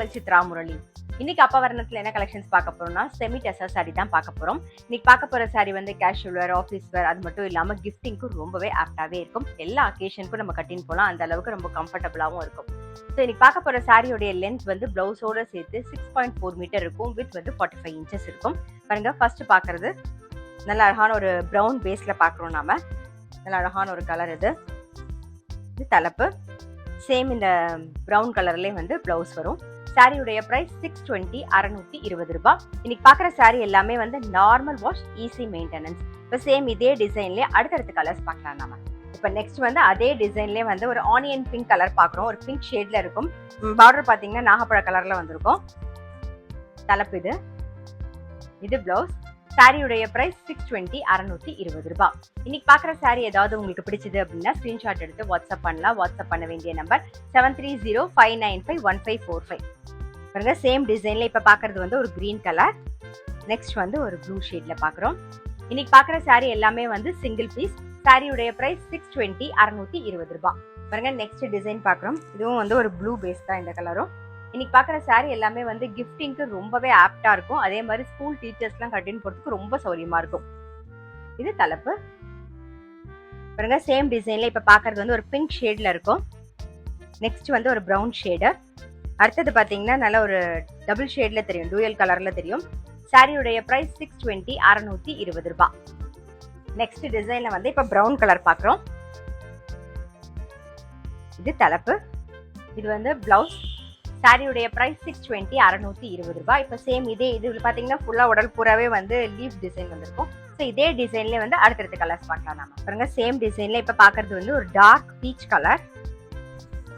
உங்கள் சித்ரா முரளி. இன்னைக்கு அப்பவரணத்துல என்ன கலெக்ஷன்ஸ் பார்க்க போறோம்னா செமி டெசர் சாரி தான் பார்க்க போறோம். இன்னைக்கு பார்க்க போற சாரி வந்து கேஷுவல் வேர், ஆஃபீஸ் வேர், அது மட்டும் இல்லாம கிஃப்டிங்க்கும் ரொம்பவே ஆப்டாவே இருக்கும். எல்லா அக்கேஷனுக்கும் நம்ம கட்டின்னு போகலாம், அந்த அளவுக்கு ரொம்ப கம்ஃபர்டபுளாகவும் இருக்கும். ஸோ இன்னைக்கு பார்க்க போற சாரியோடைய லென்த் வந்து பிளவுஸோட சேர்த்து 6.4 மீட்டர் இருக்கும். வித் வந்து 45 இன்ச்சஸ் இருக்கும். பாருங்க, ஃபர்ஸ்ட் பார்க்கறது நல்ல அழகான ஒரு ப்ரௌன் பேஸ்ல பார்க்குறோம். நாம நல்ல அழகான ஒரு கலர். இது தலைப்பு சேம் இந்த ப்ரௌன் கலர்லேயே வந்து பிளவுஸ் வரும். சாரியுடைய பிரைஸ் 620, 620 ரூபாய். இன்னைக்கு பார்க்குற சாரி எல்லாமே வந்து நார்மல் வாஷ், ஈஸி மெயின்டெனன்ஸ். இப்போ சேம் இதே டிசைன்லேயே அடுத்தடுத்த கலர்ஸ் பார்க்கலாம். நம்ம இப்போ நெக்ஸ்ட் வந்து அதே டிசைன்லேயே வந்து ஒரு ஆனியன் பிங்க் கலர் பார்க்குறோம். ஒரு பிங்க் ஷேட்ல இருக்கும். பார்டர் பார்த்தீங்கன்னா நாகப்பழ கலர்ல வந்திருக்கும். தலைப்பு இது பிளவுஸ். சாரியுடைய பிரைஸ் 620, 620 ரூபாய். இன்னைக்கு பார்க்குற சாரி ஏதாவது உங்களுக்கு பிடிச்சது அப்படின்னா ஸ்கிரீன்ஷாட் எடுத்து வாட்ஸ்அப் பண்ணலாம். வாட்ஸ்அப் பண்ண வேண்டிய நம்பர் 7305951545. பாருங்க, சேம் டிசைன்ல இப்ப பாக்குறது வந்து ஒரு கிரீன் கலர். நெக்ஸ்ட் வந்து ஒரு ப்ளூ ஷேட்ல பாக்குறோம். இன்னைக்கு பாக்குற சாரி எல்லாமே வந்து சிங்கிள் பீஸ். சாரியுடைய பிரைஸ் 620, 620 ரூபாய். பாருங்க, நெக்ஸ்ட் டிசைன் பாக்குறோம். இதுவும் வந்து ஒரு ப்ளூ பேஸ் தான் இந்த கலரும். இன்னைக்கு பாக்குற சாரி எல்லாமே வந்து கிஃப்டிங்க்கு ரொம்பவே ஆப்டா இருக்கும். அதே மாதிரி ஸ்கூல் டீச்சர்ஸ்லாம் கட்டின்னு போறதுக்கு ரொம்ப சௌரியமா இருக்கும். இது தலைப்பு. பாருங்க, சேம் டிசைன்ல இப்ப பாக்குறது வந்து ஒரு பிங்க் ஷேட்ல இருக்கும். நெக்ஸ்ட் வந்து ஒரு ப்ரௌன் ஷேடு. அடுத்தது பாத்தீங்கன்னா நல்ல ஒரு டபுள் ஷேட்ல தெரியும், டூயல் கலர்ல தெரியும். சாரியுடைய பிரைஸ் 620, 620 ரூபாய். நெக்ஸ்ட் டிசைன்ல வந்து இப்ப ப்ரௌன் கலர் பாக்குறோம். இது தலைப்பு. இது வந்து பிளவுஸ். சாரியுடைய பிரைஸ் 620, 620 ரூபாய். இப்போ சேம் இதே இது பாத்தீங்கன்னா ஃபுல்லா உடல் பூராவே வந்து லீஃப் டிசைன் வந்திருக்கும். ஸோ இதே டிசைன்ல வந்து அடுத்தடுத்த கலர்ஸ் பார்க்கலாம். நாம பாருங்க, சேம் டிசைன்ல இப்ப பாக்குறது வந்து ஒரு டார்க் பீச் கலர்.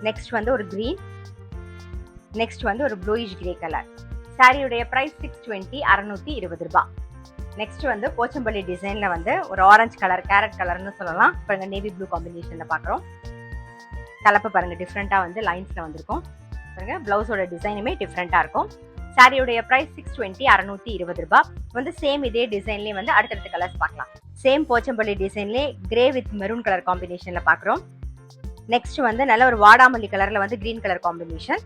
நெக்ஸ்ட் வந்து ஒரு கிரீன். நெக்ஸ்ட் வந்து ஒரு ப்ளூயிஷ் கிரே கலர். சாரியுடைய பிரைஸ் 620, 620 ரூபாய். நெக்ஸ்ட் வந்து போச்சம்பள்ளி டிசைன்ல வந்து ஒரு ஆரஞ்சு கலர், கேரட் கலர்னு சொல்லலாம். பாருங்க, நேவி ப்ளூ காம்பினேஷன்ல பாக்குறோம். தலைப்பு பாருங்க, டிஃப்ரெண்டா வந்து லைன்ஸ்ல வந்திருக்கும். பாருங்க, பிளவுஸோட டிசைனுமே டிஃப்ரெண்டா இருக்கும். சாரியுடைய பிரைஸ் 620, 620 ரூபாய். வந்து சேம் இதே டிசைன்லயே வந்து அடுத்தடுத்த கலர்ஸ் பார்க்கலாம். சேம் போச்சம்பள்ளி டிசைன்லயே கிரே வித் மெரூன் கலர் காம்பினேஷன்ல பாக்குறோம். நெக்ஸ்ட் வந்து நல்ல ஒரு வாடாமல்லி கலர்ல வந்து கிரீன் கலர் காம்பினேஷன்.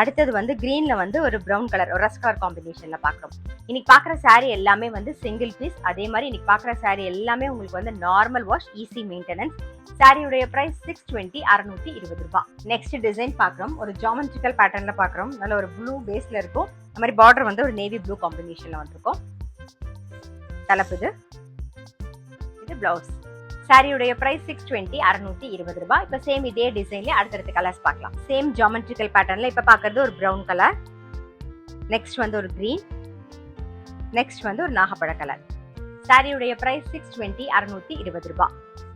அடுத்தது வந்து கிரீன்ல வந்து ஒரு ப்ரௌன் கலர், ஒரு ரஸ்ட் கலர் காம்பினேஷன்ல பாக்குறோம். இன்னைக்கு பாக்குற சாரி எல்லாமே வந்து சிங்கிள் பீஸ். அதே மாதிரி இன்னைக்கு பாக்குற சாரி எல்லாமே உங்களுக்கு வந்து நார்மல் வாஷ், ஈஸி மெயின்டெனன்ஸ். சாரியுடைய பிரைஸ் 620, 620 ரூபாய். நெக்ஸ்ட் டிசைன் பாக்குறோம். ஒரு ஜாமெட்ரிக்கல் பேட்டர்ன்ல பாக்குறோம். நல்ல ஒரு ப்ளூ பேஸ்ல இருக்கும். அந்த மாதிரி பார்டர் வந்து ஒரு நேவி ப்ளூ காம்பினேஷன்ல வந்திருக்கும். தலைப்பு இது பிளவுஸ். சாரியுடைய பிரைஸ் 620, 620 ரூபாய். இப்ப சேம் இதே டிசைன்ல அடுத்தடுத்த கலர்ஸ் பார்க்கலாம். சேம் ஜாமெட்ரிக்கல் பேட்டர்ன்ல இப்ப பாக்குறது ஒரு ப்ரௌன் கலர். நெக்ஸ்ட் வந்து ஒரு கிரீன். நெக்ஸ்ட் வந்து ஒரு நாகப்பழ கலர். சாரியுடைய பிரைஸ் 620, 620 ரூபாய்.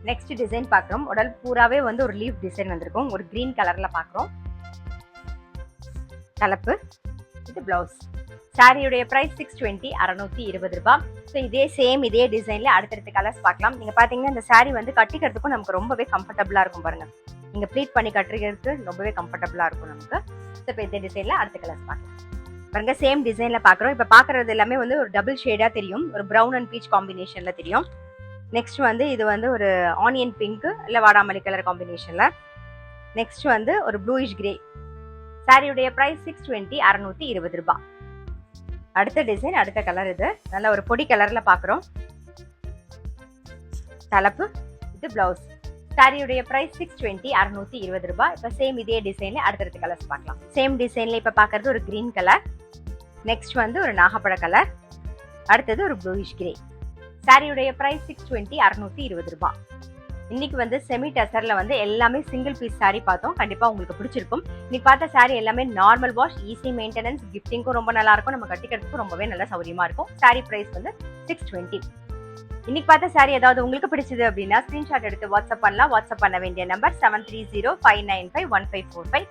நெக்ஸ்ட் டிசைன் பாக்குறோம். உடல் பூராவே வந்து ஒரு லீஃப் டிசைன் வந்திருக்கும். ஒரு கிரீன் கலர்ல பாக்குறோம். தலைப்பு இது பிளவுஸ். சாரியுடைய பிரைஸ் 620, 620 ரூபாய். ஸோ இதே சேம் இதே டிசைன்ல அடுத்தடுத்த கலர்ஸ் பார்க்கலாம். நீங்க பாத்தீங்கன்னா இந்த சாரி வந்து கட்டிக்கிறதுக்கும் நமக்கு ரொம்பவே கம்ஃபர்டபுளா இருக்கும். பாருங்க, நீங்க ப்ளீட் பண்ணி கட்டுறதுக்கு ரொம்பவே கம்ஃபர்டபுளா இருக்கும் நமக்கு. ஸோ இப்போ இந்த டிசைன்ல அடுத்த கலர்ஸ் பார்க்கலாம். பாருங்க, சேம் டிசைன்ல பாக்குறோம். இப்ப பாக்குறது எல்லாமே வந்து ஒரு டபுள் ஷேடா தெரியும். ஒரு ப்ரௌன் அண்ட் பீச் காம்பினேஷன்ல தெரியும். நெக்ஸ்ட் வந்து இது வந்து ஒரு ஆனியன் பிங்க் இல்ல வாடாமல்லி கலர் காம்பினேஷன்ல. நெக்ஸ்ட் வந்து ஒரு ப்ளூயிஷ் கிரே. சாரியுடைய பிரைஸ் 620, 620 ரூபாய். அடுத்த டிசைன், அடுத்த கலர். இது நல்ல ஒரு பொடி கலர்ல பாக்குறோம். தலைப்பு இது பிளவுஸ். சாரியுடைய பிரைஸ் 620, 620 ரூபாய். இப்ப சேம் இதே டிசைன்ல அடுத்தடுத்த கலர்ஸ் பார்க்கலாம். சேம் டிசைன்ல இப்ப பாக்குறது ஒரு கிரீன் கலர். நெக்ஸ்ட் வந்து ஒரு நாகப்பழ கலர். அடுத்தது ஒரு ப்ளூயிஷ் கிரே. சாரியுடைய பிரைஸ் 620, 620 ரூபாய். இன்னைக்கு வந்து செமி டெசர்ல வந்து எல்லாமே சிங்கிள் பீஸ் சாரி பார்த்தோம். கண்டிப்பா உங்களுக்கு பிடிச்சிருக்கும். இன்னைக்கு பார்த்த சாரி எல்லாமே நார்மல் வாஷ், ஈஸி மெயின்டெனன்ஸ், கிஃப்டிங்க்கும் ரொம்ப நல்லா இருக்கும். நம்ம கட்டிக்கிறதுக்கும் ரொம்பவே நல்ல சௌரியமா இருக்கும். சாரி பிரைஸ் வந்து 620. இன்னைக்கு பார்த்த சாரி ஏதாவது உங்களுக்கு பிடிச்சது அப்படின்னா ஸ்கிரீன்ஷாட் எடுத்து வாட்ஸ்அப் பண்ணலாம். வாட்ஸ்அப் பண்ண வேண்டிய நம்பர் 7305951545.